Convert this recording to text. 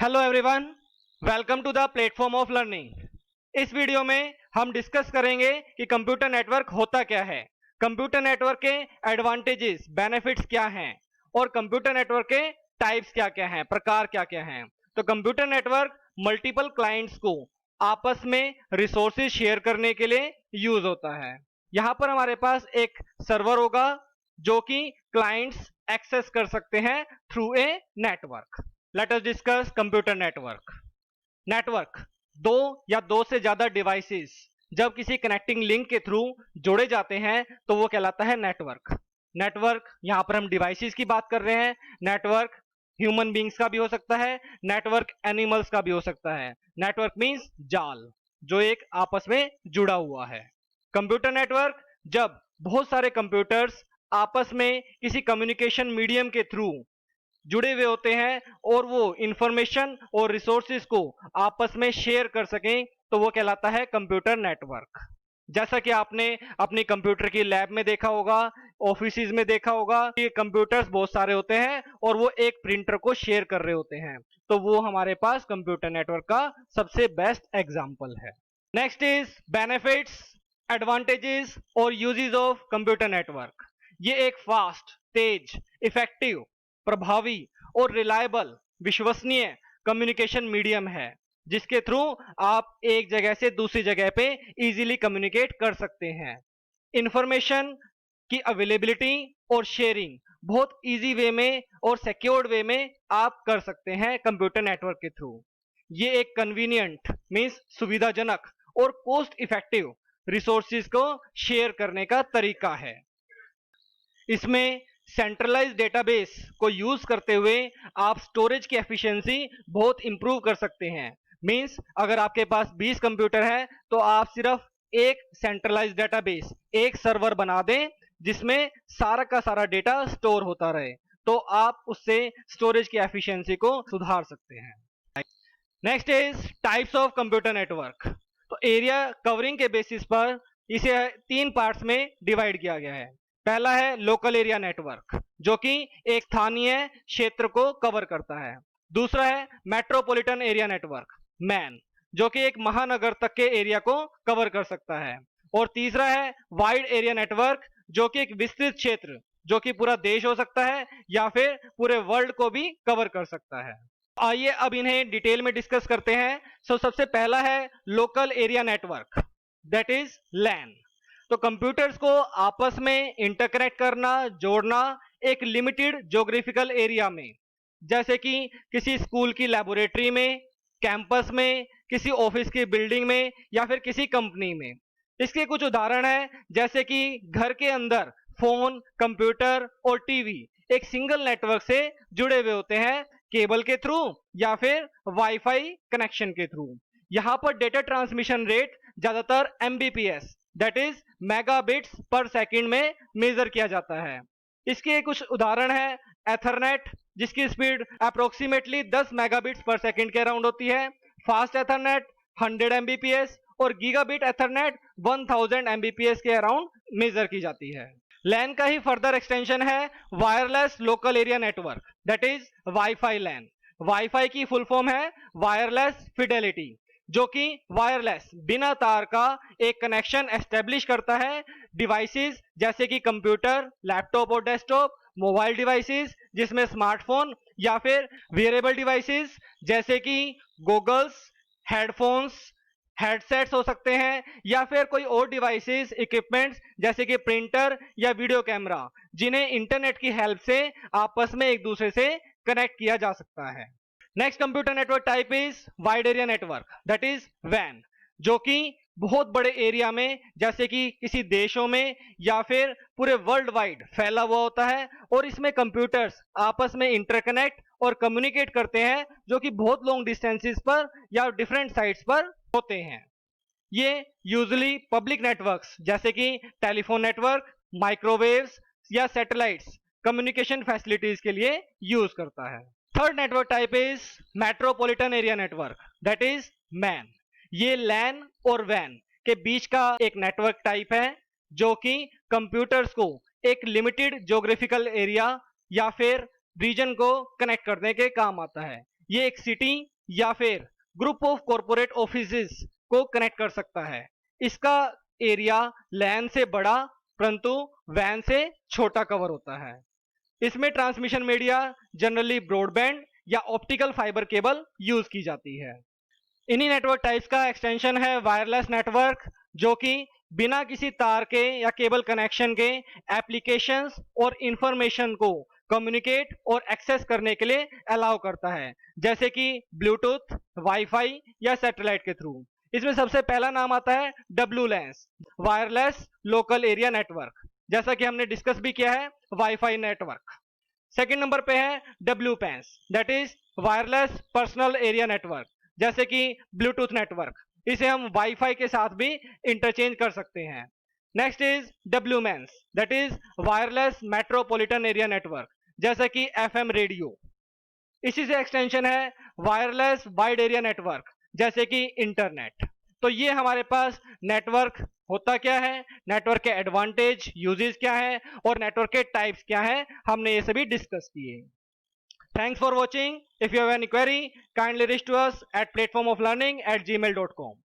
Hello everyone, welcome to the platform of learning. इस video में हम डिस्कस करेंगे कि कंप्यूटर नेटवर्क होता क्या है, कंप्यूटर नेटवर्क के एडवांटेजेस, बेनिफिट्स क्या हैं और कंप्यूटर नेटवर्क के टाइप्स क्या क्या हैं, प्रकार क्या क्या हैं। तो कंप्यूटर नेटवर्क मल्टीपल क्लाइंट्स को आपस में रिसोर्सेज शेयर करने के लिए यूज होता है। यहाँ पर हमारे पास एक सर्वर होगा जो कि क्लाइंट्स एक्सेस कर सकते हैं through a network. Let us discuss computer network. Network दो या दो से ज्यादा डिवाइसेस जब किसी कनेक्टिंग लिंक के थ्रू जोड़े जाते हैं तो वो कहलाता है नेटवर्क। नेटवर्क यहां पर हम डिवाइसेस की बात कर रहे हैं। नेटवर्क ह्यूमन बींग्स का भी हो सकता है, नेटवर्क एनिमल्स का भी हो सकता है। नेटवर्क मींस जाल जो एक आपस में जुड़ा हुआ है। कंप्यूटर नेटवर्क जब बहुत सारे कंप्यूटर्स आपस में किसी कम्युनिकेशन मीडियम के थ्रू जुड़े हुए होते हैं और वो इंफॉर्मेशन और रिसोर्सेज को आपस में शेयर कर सकें तो वो कहलाता है कंप्यूटर नेटवर्क। जैसा कि आपने अपनी कंप्यूटर की लैब में देखा होगा, ऑफिसेज में देखा होगा कि कंप्यूटर्स बहुत सारे होते हैं और वो एक प्रिंटर को शेयर कर रहे होते हैं, तो वो हमारे पास कंप्यूटर नेटवर्क का सबसे बेस्ट एग्जांपल है। नेक्स्ट इज बेनिफिट्स, एडवांटेजेस और यूजेस ऑफ कंप्यूटर नेटवर्क। ये एक फास्ट, तेज, इफेक्टिव, प्रभावी और रिलायबल, विश्वसनीय कम्युनिकेशन मीडियम है जिसके थ्रू आप एक जगह से दूसरी जगह पे इजीली कम्युनिकेट कर सकते हैं। इंफॉर्मेशन की अवेलेबिलिटी और शेयरिंग बहुत इजी वे में और सिक्योर्ड वे में आप कर सकते हैं कंप्यूटर नेटवर्क के थ्रू। ये एक कन्वीनियंट मींस सुविधाजनक और कॉस्ट इफेक्टिव रिसोर्सेज को शेयर करने का तरीका है। इसमें सेंट्रलाइज्ड डेटाबेस को यूज करते हुए आप स्टोरेज की एफिशिएंसी बहुत इंप्रूव कर सकते हैं। मींस अगर आपके पास 20 कंप्यूटर है तो आप सिर्फ एक सेंट्रलाइज्ड डेटाबेस, एक सर्वर बना दें जिसमें सारा का सारा डेटा स्टोर होता रहे, तो आप उससे स्टोरेज की एफिशिएंसी को सुधार सकते हैं। Next is types of computer network. तो एरिया कवरिंग के बेसिस पर इसे तीन पार्ट्स में डिवाइड किया गया है। पहला है लोकल एरिया नेटवर्क जो कि एक स्थानीय क्षेत्र को कवर करता है। दूसरा है मेट्रोपॉलिटन एरिया नेटवर्क, मैन, जो कि एक महानगर तक के एरिया को कवर कर सकता है। और तीसरा है वाइड एरिया नेटवर्क जो कि एक विस्तृत क्षेत्र, जो कि पूरा देश हो सकता है या फिर पूरे वर्ल्ड को भी कवर कर सकता है। आइए अब इन्हें डिटेल में डिस्कस करते हैं। सबसे पहला है local area network, that is LAN. तो कंप्यूटर्स को आपस में इंटरकनेक्ट करना, जोड़ना एक लिमिटेड ज्योग्राफिकल एरिया में, जैसे कि किसी स्कूल की लेबोरेटरी में, कैंपस में, किसी ऑफिस की बिल्डिंग में या फिर किसी कंपनी में। इसके कुछ उदाहरण हैं जैसे कि घर के अंदर फोन, कंप्यूटर और टीवी एक सिंगल नेटवर्क से जुड़े हुए होते हैं, केबल के थ्रू या फिर वाईफाई कनेक्शन के थ्रू। यहाँ पर डेटा ट्रांसमिशन रेट ज्यादातर Mbps that is megabits per second में मेजर किया जाता है। इसके कुछ उदाहरण है एथरनेट जिसकी speed approximately 10 megabits per second के अराउंड होती है, फास्ट एथरनेट 100 एमबीपीएस और गीगाबिट एथरनेट 1000 एमबीपीएस के अराउंड मेजर की जाती है। लैन का ही फर्दर एक्सटेंशन है wireless local area network, that is WiFi LAN. WiFi की फुल फॉर्म है वायरलेस फिडेलिटी, जो कि वायरलेस बिना तार का एक कनेक्शन एस्टेब्लिश करता है डिवाइसेस जैसे कि कंप्यूटर, लैपटॉप और डेस्कटॉप, मोबाइल डिवाइसेस जिसमें स्मार्टफोन या फिर वेयरेबल डिवाइसेस जैसे कि गॉगल्स, हेडफोन्स, हेडसेट्स हो सकते हैं या फिर कोई और डिवाइसेस, इक्विपमेंट्स जैसे कि प्रिंटर या वीडियो कैमरा, जिन्हें इंटरनेट की हेल्प से आपस में एक दूसरे से कनेक्ट किया जा सकता है। Next computer network type is wide area network, that is when, जो कि बहुत बड़े एरिया में जैसे कि किसी देशों में या फिर पूरे वर्ल्ड वाइड फैला हुआ होता है और इसमें कंप्यूटर्स आपस में इंटरकनेक्ट और कम्युनिकेट करते हैं जो कि बहुत लॉन्ग डिस्टेंसेस पर या डिफरेंट साइट्स पर होते हैं। ये यूजुअली पब्लिक नेटवर्क्स जैसे कि टेलीफोन नेटवर्क, माइक्रोवेव्स या सैटेलाइट्स कम्युनिकेशन फैसिलिटीज के लिए यूज करता है। Third network type is metropolitan area network, that is man. ये लैन और वैन के बीच का एक नेटवर्क टाइप है जो कि कंप्यूटर्स को एक लिमिटेड ज्योग्राफिकल एरिया या फिर रीजन को कनेक्ट करने के काम आता है। ये एक सिटी या फिर ग्रुप ऑफ कॉरपोरेट ऑफिसेज को कनेक्ट कर सकता है। इसका एरिया लैन से बड़ा परंतु वैन से छोटा कवर होता है। इसमें ट्रांसमिशन मीडिया जनरली ब्रॉडबैंड या ऑप्टिकल फाइबर केबल यूज की जाती है। इन्हीं नेटवर्क टाइप्स का एक्सटेंशन है वायरलेस नेटवर्क, जो कि बिना किसी तार के या केबल कनेक्शन के एप्लीकेशंस और इंफॉर्मेशन को कम्युनिकेट और एक्सेस करने के लिए अलाउ करता है, जैसे कि ब्लूटूथ, वाईफाई या सैटेलाइट के थ्रू। इसमें सबसे पहला नाम आता है WLANs, wireless local area network, जैसा कि हमने डिस्कस भी किया है वाईफाई नेटवर्क। सेकंड नंबर पे है WPANs, that is wireless personal area network, जैसे कि ब्लूटूथ नेटवर्क। इसे हम वाईफाई के साथ भी इंटरचेंज कर सकते हैं। Next is WMANs, that is wireless metropolitan area network, जैसे कि FM रेडियो। इसी से एक्सटेंशन है वायरलेस वाइड एरिया नेटवर्क, जैसे कि इंटरनेट। तो ये हमारे पास नेटवर्क होता क्या है, नेटवर्क के एडवांटेज, यूजेस क्या है और नेटवर्क के टाइप्स क्या है, हमने ये सभी डिस्कस किए। Thanks for watching. If you have any query, kindly reach to us at platformoflearning@gmail.com.